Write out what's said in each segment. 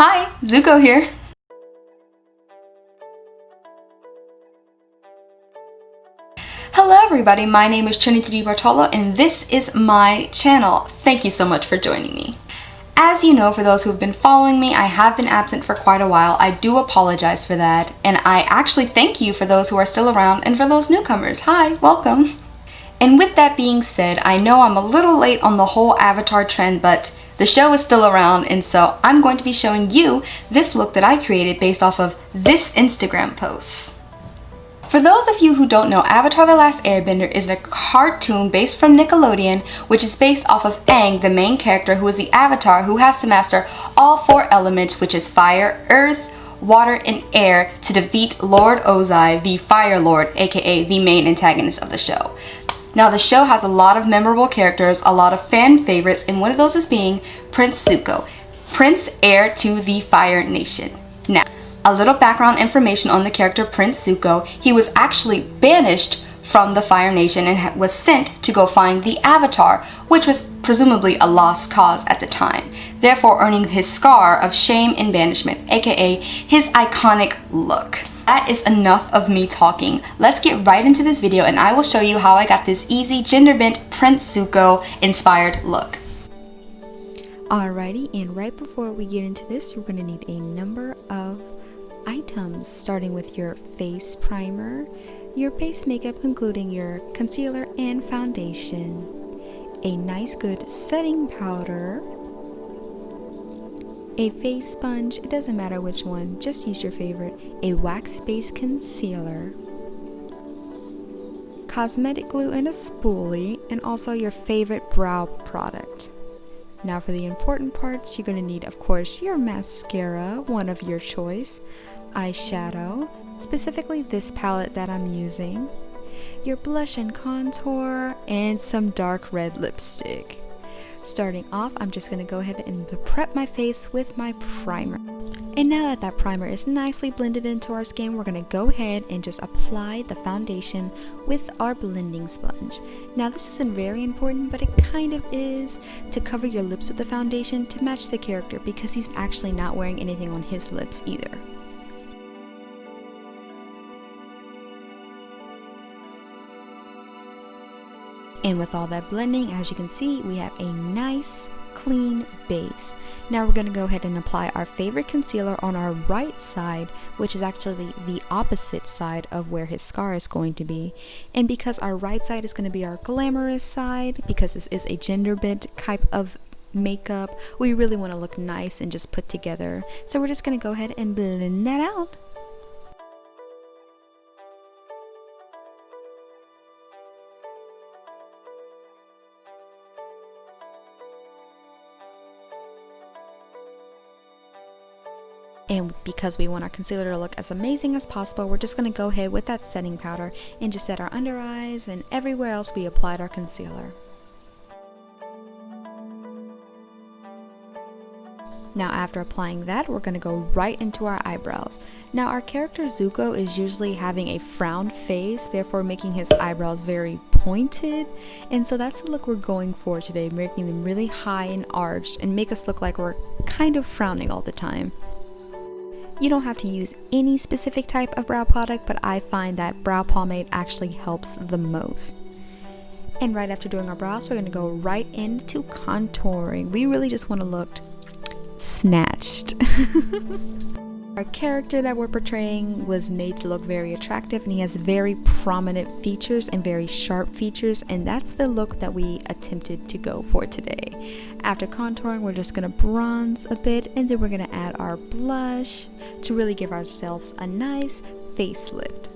Hi, Zuko here. Hello everybody, my name is Trinity Bartolo and this is my channel. Thank you so much for joining me. As you know, for those who have been following me, I have been absent for quite a while. I do apologize for that, and I actually thank you for those who are still around, and for those newcomers, hi, welcome. And with that being said, I know I'm a little late on the whole Avatar trend, but the show is still around, and so I'm going to be showing you this look that I created based off of this Instagram post. For those of you who don't know, Avatar The Last Airbender is a cartoon based from Nickelodeon, which is based off of Aang, the main character, who is the Avatar who has to master all four elements, which is fire, earth, water, and air, to defeat Lord Ozai, the Fire Lord, aka the main antagonist of the show. Now, the show has a lot of memorable characters, a lot of fan favorites, and one of those is being Prince Zuko, Prince Heir to the Fire Nation. Now, a little background information on the character Prince Zuko. He was actually banished from the Fire Nation and was sent to go find the Avatar, which was presumably a lost cause at the time, therefore earning his scar of shame and banishment, aka his iconic look. That is enough of me talking. Let's get right into this video and I will show you how I got this easy gender bent Prince Zuko inspired look. Alrighty, and right before we get into this, we're going to need a number of items, starting with your face primer, your base makeup including your concealer and foundation, a nice good setting powder, a face sponge, it doesn't matter which one, just use your favorite, a wax based concealer, cosmetic glue and a spoolie, and also your favorite brow product. Now for the important parts, you're going to need, of course, your mascara, one of your choice, eyeshadow, specifically this palette that I'm using, your blush and contour, and some dark red lipstick. Starting off, I'm just going to go ahead and prep my face with my primer. And now that primer is nicely blended into our skin, we're going to go ahead and just apply the foundation with our blending sponge. Now this isn't very important, but it kind of is, to cover your lips with the foundation to match the character, because he's actually not wearing anything on his lips either. And with all that blending, as you can see, we have a nice clean base. Now we're going to go ahead and apply our favorite concealer on our right side, which is actually the opposite side of where his scar is going to be. And because our right side is going to be our glamorous side, because this is a gender bent type of makeup, we really want to look nice and just put together. So we're just going to go ahead and blend that out. And because we want our concealer to look as amazing as possible, we're just going to go ahead with that setting powder and just set our under eyes and everywhere else we applied our concealer. Now after applying that, we're going to go right into our eyebrows. Now our character Zuko is usually having a frowned face, therefore making his eyebrows very pointed. And so that's the look we're going for today, making them really high and arched and make us look like we're kind of frowning all the time. You don't have to use any specific type of brow product, but I find that brow pomade actually helps the most. And right after doing our brows, we're going to go right into contouring. We really just want to look snatched. Our character that we're portraying was made to look very attractive, and he has very prominent features and very sharp features, and that's the look that we attempted to go for today. After contouring, we're just going to bronze a bit, and then we're going to add our blush to really give ourselves a nice facelift.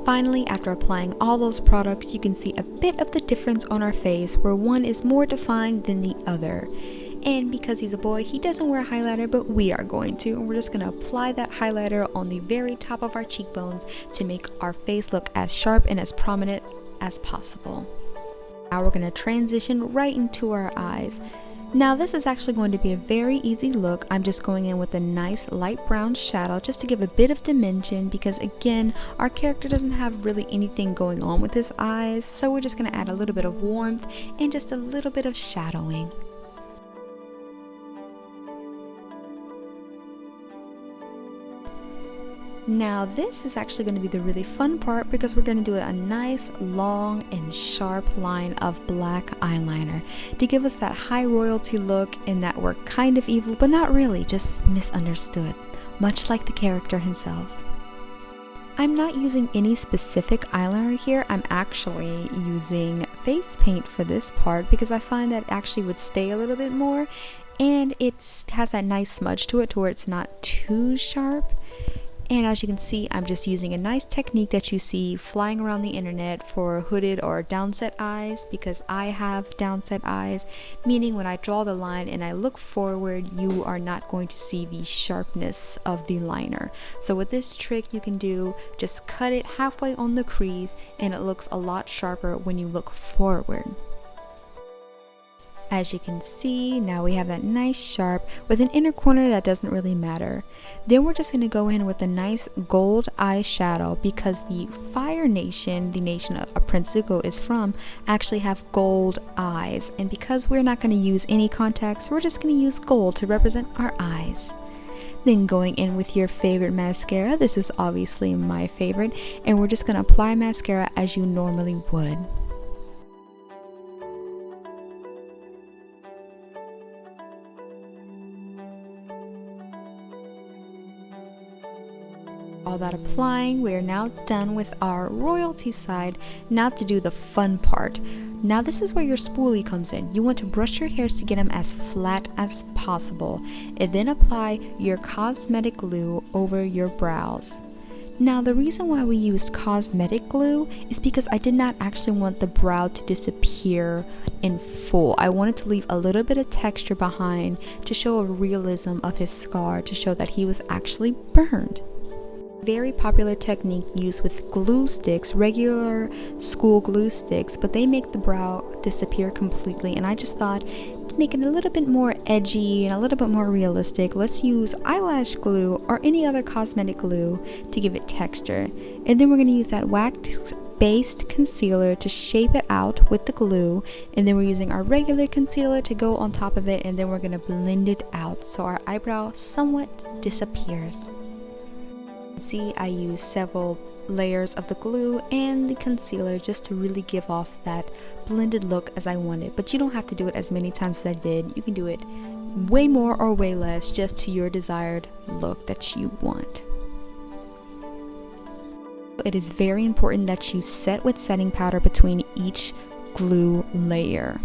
Finally, after applying all those products, you can see a bit of the difference on our face, where one is more defined than the other. And because he's a boy, he doesn't wear highlighter, but we are going to. And we're just going to apply that highlighter on the very top of our cheekbones to make our face look as sharp and as prominent as possible. Now we're going to transition right into our eyes. Now this is actually going to be a very easy look. I'm just going in with a nice light brown shadow just to give a bit of dimension, because again, our character doesn't have really anything going on with his eyes, so we're just going to add a little bit of warmth and just a little bit of shadowing. Now this is actually going to be the really fun part, because we're going to do a nice long and sharp line of black eyeliner to give us that high royalty look and that we're kind of evil, but not really, just misunderstood, much like the character himself. I'm not using any specific eyeliner here. I'm actually using face paint for this part because I find that it actually would stay a little bit more, and it has that nice smudge to it to where it's not too sharp. And as you can see, I'm just using a nice technique that you see flying around the internet for hooded or downset eyes, because I have downset eyes, meaning when I draw the line and I look forward, you are not going to see the sharpness of the liner. So with this trick you can do, just cut it halfway on the crease and it looks a lot sharper when you look forward. As you can see, now we have that nice sharp with an inner corner that doesn't really matter. Then we're just going to go in with a nice gold eyeshadow, because the Fire Nation, the nation of Prince Zuko is from, actually have gold eyes. And because we're not going to use any contacts, we're just going to use gold to represent our eyes. Then going in with your favorite mascara, this is obviously my favorite, and we're just going to apply mascara as you normally would. All that applying, we are now done with our royalty side. Now to do the fun part. Now this is where your spoolie comes in. You want to brush your hairs to get them as flat as possible, and then apply your cosmetic glue over your brows. Now the reason why we used cosmetic glue is because I did not actually want the brow to disappear in full. I wanted to leave a little bit of texture behind to show a realism of his scar, to show that he was actually burned. Very popular technique used with glue sticks, regular school glue sticks, but they make the brow disappear completely, and I just thought to make it a little bit more edgy and a little bit more realistic, let's use eyelash glue or any other cosmetic glue to give it texture. And then we're going to use that wax based concealer to shape it out with the glue, and then we're using our regular concealer to go on top of it, and then we're going to blend it out so our eyebrow somewhat disappears. See, I used several layers of the glue and the concealer just to really give off that blended look as I wanted, but you don't have to do it as many times as I did. You can do it way more or way less, just to your desired look that you want. It is very important that you set with setting powder between each glue layer.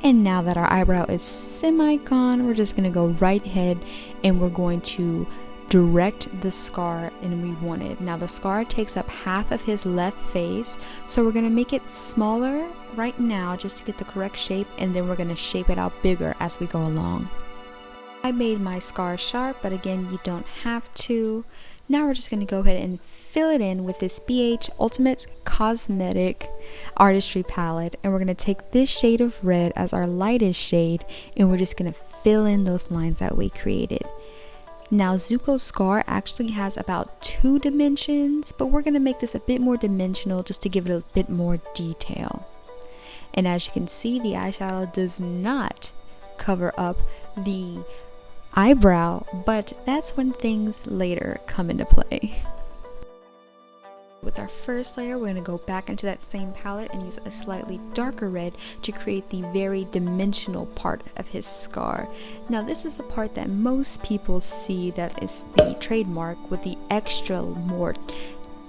And now that our eyebrow is semi-gone, we're just going to go right ahead and we're going to direct the scar and we want it. Now the scar takes up half of his left face, so we're going to make it smaller right now just to get the correct shape, and then we're going to shape it out bigger as we go along. I made my scar sharp, but again, you don't have to. Now we're just going to go ahead and fill it in with this BH Ultimate Cosmetic Artistry Palette, and we're going to take this shade of red as our lightest shade, and we're just going to fill in those lines that we created. Now Zuko's scar actually has about 2 dimensions, but we're going to make this a bit more dimensional just to give it a bit more detail. And as you can see, the eyeshadow does not cover up the eyebrow, but that's when things later come into play. With our first layer, we're going to go back into that same palette and use a slightly darker red to create the very dimensional part of his scar. Now this is the part that most people see, that is the trademark with the extra more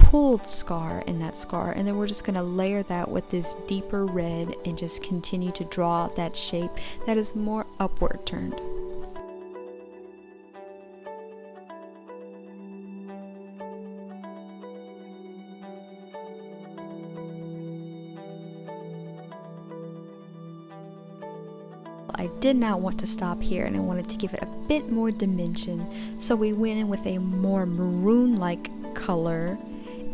pulled scar in that scar, and then we're just going to layer that with this deeper red and just continue to draw that shape that is more upward turned. I did not want to stop here, and I wanted to give it a bit more dimension, so we went in with a more maroon-like color,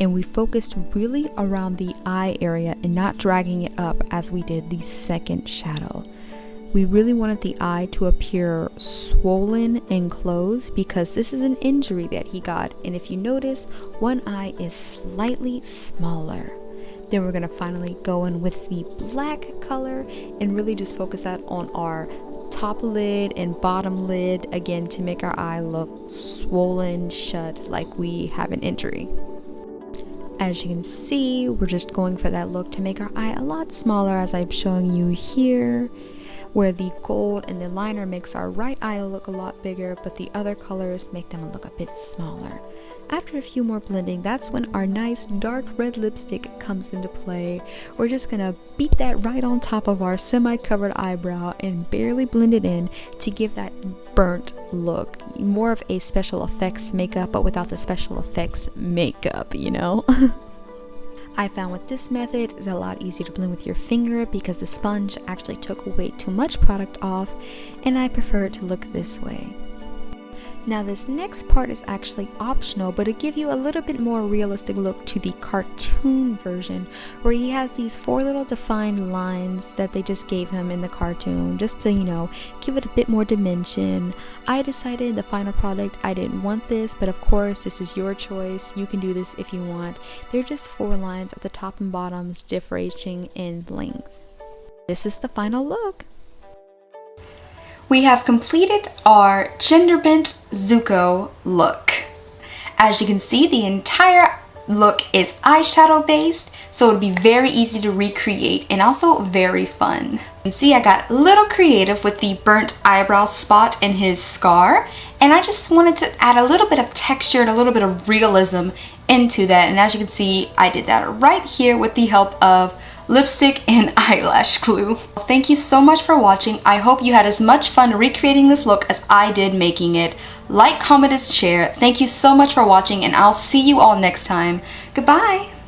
and we focused really around the eye area and not dragging it up as we did the second shadow. we really wanted the eye to appear swollen and closed because this is an injury that he got, and if you notice, one eye is slightly smaller. Then we're going to finally go in with the black color and really just focus that on our top lid and bottom lid again to make our eye look swollen shut like we have an injury. As you can see, we're just going for that look to make our eye a lot smaller, as I'm showing you here, where the gold and the liner makes our right eye look a lot bigger, but the other colors make them look a bit smaller. After a few more blending, that's when our nice dark red lipstick comes into play. We're just gonna beat that right on top of our semi-covered eyebrow and barely blend it in to give that burnt look. More of a special effects makeup, but without the special effects makeup, you know? I found with this method is a lot easier to blend with your finger because the sponge actually took way too much product off, and I prefer it to look this way. Now this next part is actually optional, but it gives you a little bit more realistic look to the cartoon version, where he has these 4 little defined lines that they just gave him in the cartoon, just to, you know, give it a bit more dimension. I decided the final product, I didn't want this, but of course this is your choice. You can do this if you want. They're just 4 lines at the top and bottoms, differing in length. This is the final look. We have completed our gender bent Zuko look. As you can see, the entire look is eyeshadow based, so it'll be very easy to recreate and also very fun. You can see I got a little creative with the burnt eyebrow spot in his scar, and I just wanted to add a little bit of texture and a little bit of realism into that, and as you can see, I did that right here with the help of lipstick and eyelash glue. Thank you so much for watching. I hope you had as much fun recreating this look as I did making it. Like, comment, and share. Thank you so much for watching, and I'll see you all next time. Goodbye!